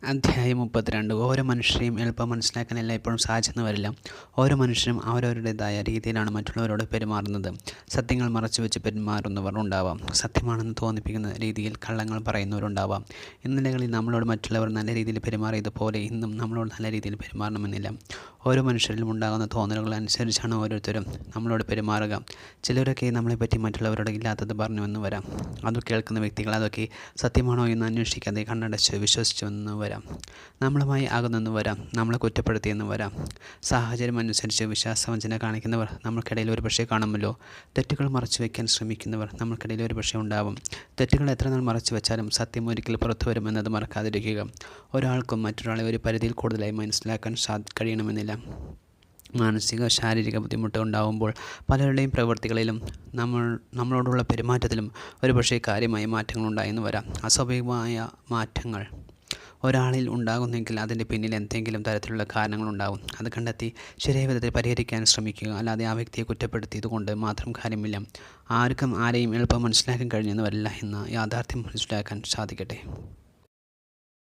അധ്യായം 32. ഓരോ മനുഷ്യരെയും എളുപ്പം മനസ്സിലാക്കാൻ എല്ലായ്പ്പോഴും സാധിച്ചെന്ന് വരില്ല. ഓരോ മനുഷ്യരും അവരവരുടേതായ രീതിയിലാണ് മറ്റുള്ളവരോട് പെരുമാറുന്നത്. സത്യങ്ങൾ മറച്ചുവെച്ച് പെരുമാറുന്നവർ ഉണ്ടാവാം. സത്യമാണെന്ന് തോന്നിപ്പിക്കുന്ന രീതിയിൽ കള്ളങ്ങൾ പറയുന്നവരുണ്ടാവാം. ഇന്നലകളിൽ നമ്മളോട് മറ്റുള്ളവർ നല്ല രീതിയിൽ പെരുമാറിയതുപോലെ ഇന്നും നമ്മളോട് നല്ല രീതിയിൽ പെരുമാറണമെന്നില്ല. ഓരോ മനുഷ്യരിലും ഉണ്ടാകുന്ന തോന്നലുകൾ അനുസരിച്ചാണ് ഓരോരുത്തരും നമ്മളോട് പെരുമാറുക. ചിലരൊക്കെ നമ്മളെപ്പറ്റി മറ്റുള്ളവരോട് ഇല്ലാത്തത് പറഞ്ഞുവെന്ന് വരാം. അത് കേൾക്കുന്ന വ്യക്തികൾ അതൊക്കെ സത്യമാണോ എന്ന് അന്വേഷിക്കാതെ കണ്ണടച്ച് വിശ്വസിച്ചുവെന്ന് വരാം. നമ്മളുമായി അകന്നെന്ന് വരാം. നമ്മളെ കുറ്റപ്പെടുത്തിയെന്ന് വരാം. സാഹചര്യം അനുസരിച്ച് വിശ്വാസവഞ്ചന കാണിക്കുന്നവർ നമ്മൾക്കിടയിൽ ഒരു പക്ഷേ കാണുമല്ലോ. തെറ്റുകൾ മറച്ചു വയ്ക്കാൻ ശ്രമിക്കുന്നവർ നമ്മൾക്കിടയിൽ ഒരു പക്ഷേ ഉണ്ടാവും. തെറ്റുകൾ എത്ര നാൾ മറച്ചു വെച്ചാലും സത്യം ഒരിക്കൽ പുറത്തു വരുമെന്നത് മറക്കാതിരിക്കുക. ഒരാൾക്കും മറ്റൊരാളെ ഒരു പരിധിയിൽ കൂടുതലായി മനസ്സിലാക്കാൻ കഴിയണമെന്നില്ല. മാനസിക ശാരീരിക ബുദ്ധിമുട്ട് ഉണ്ടാകുമ്പോൾ പലരുടെയും പ്രവൃത്തികളിലും നമ്മളോടുള്ള പെരുമാറ്റത്തിലും ഒരുപക്ഷേ കാര്യമായ മാറ്റങ്ങൾ ഉണ്ടായെന്ന് വരാം. അസ്വാഭാവികമായ മാറ്റങ്ങൾ ഒരാളിൽ ഉണ്ടാകുന്നെങ്കിൽ അതിൻ്റെ പിന്നിൽ എന്തെങ്കിലും തരത്തിലുള്ള കാരണങ്ങളുണ്ടാകും. അത് കണ്ടെത്തി ശരിയായ വിധത്തിൽ പരിഹരിക്കാൻ ശ്രമിക്കുക. അല്ലാതെ ആ വ്യക്തിയെ കുറ്റപ്പെടുത്തിയതുകൊണ്ട് മാത്രം കാര്യമില്ല. ആർക്കും ആരെയും എളുപ്പം മനസ്സിലാക്കാൻ കഴിഞ്ഞെന്ന് വരില്ല എന്ന യാഥാർത്ഥ്യം മനസ്സിലാക്കാൻ സാധിക്കട്ടെ.